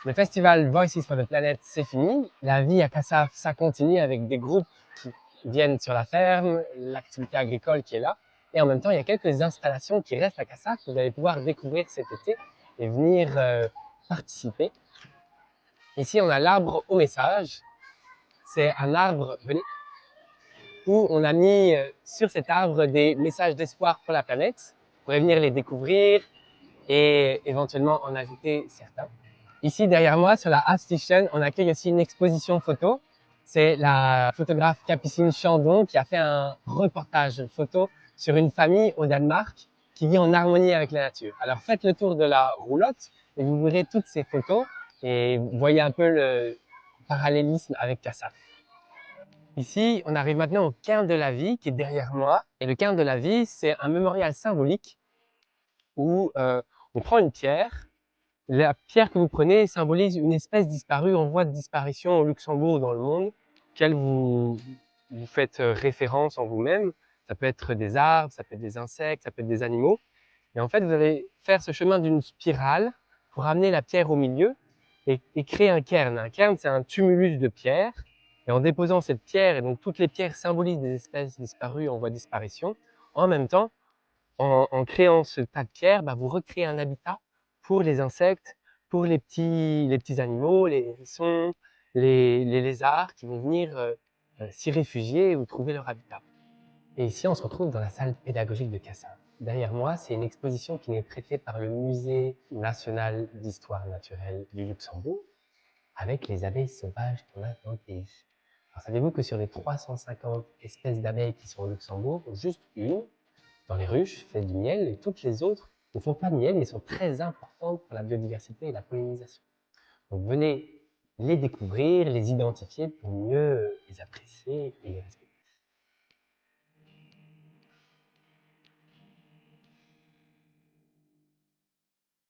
Le festival Voices for the Planet, c'est fini. La vie à Cassav, ça continue avec des groupes qui viennent sur la ferme, l'activité agricole qui est là. Et en même temps, il y a quelques installations qui restent à Cassav que vous allez pouvoir découvrir cet été et venir participer. Ici, on a l'arbre au message. C'est un arbre, venez, où on a mis sur cet arbre des messages d'espoir pour la planète. Vous pourrez venir les découvrir et éventuellement en ajouter certains. Ici, derrière moi, sur la Art Station, on accueille aussi une exposition photo. C'est la photographe Capucine Chandon qui a fait un reportage photo sur une famille au Danemark qui vit en harmonie avec la nature. Alors faites le tour de la roulotte et vous verrez toutes ces photos et voyez un peu le parallélisme avec Cassav. Ici, on arrive maintenant au cairn de la vie qui est derrière moi. Et le cairn de la vie, c'est un mémorial symbolique où on prend une pierre. La pierre que vous prenez symbolise une espèce disparue en voie de disparition au Luxembourg ou dans le monde, auquel vous faites référence en vous-même. Ça peut être des arbres, ça peut être des insectes, ça peut être des animaux. Et en fait, vous allez faire ce chemin d'une spirale pour amener la pierre au milieu et créer un cairn. Un cairn, c'est un tumulus de pierre. Et en déposant cette pierre, et donc toutes les pierres symbolisent des espèces disparues en voie de disparition, en même temps, en créant ce tas de pierres, vous recréez un habitat pour les insectes, pour les petits animaux, les hérissons, les lézards qui vont venir s'y réfugier ou trouver leur habitat. Et ici, on se retrouve dans la salle pédagogique de Cassav. Derrière moi, c'est une exposition qui est prêtée par le Musée national d'histoire naturelle du Luxembourg avec les abeilles sauvages qu'on a dans le pays. Alors, savez-vous que sur les 350 espèces d'abeilles qui sont au Luxembourg, juste une, dans les ruches, fait du miel et toutes les autres ne font pas de miel mais sont très importantes pour la biodiversité et la pollinisation. Donc venez les découvrir, les identifier pour mieux les apprécier et les respecter.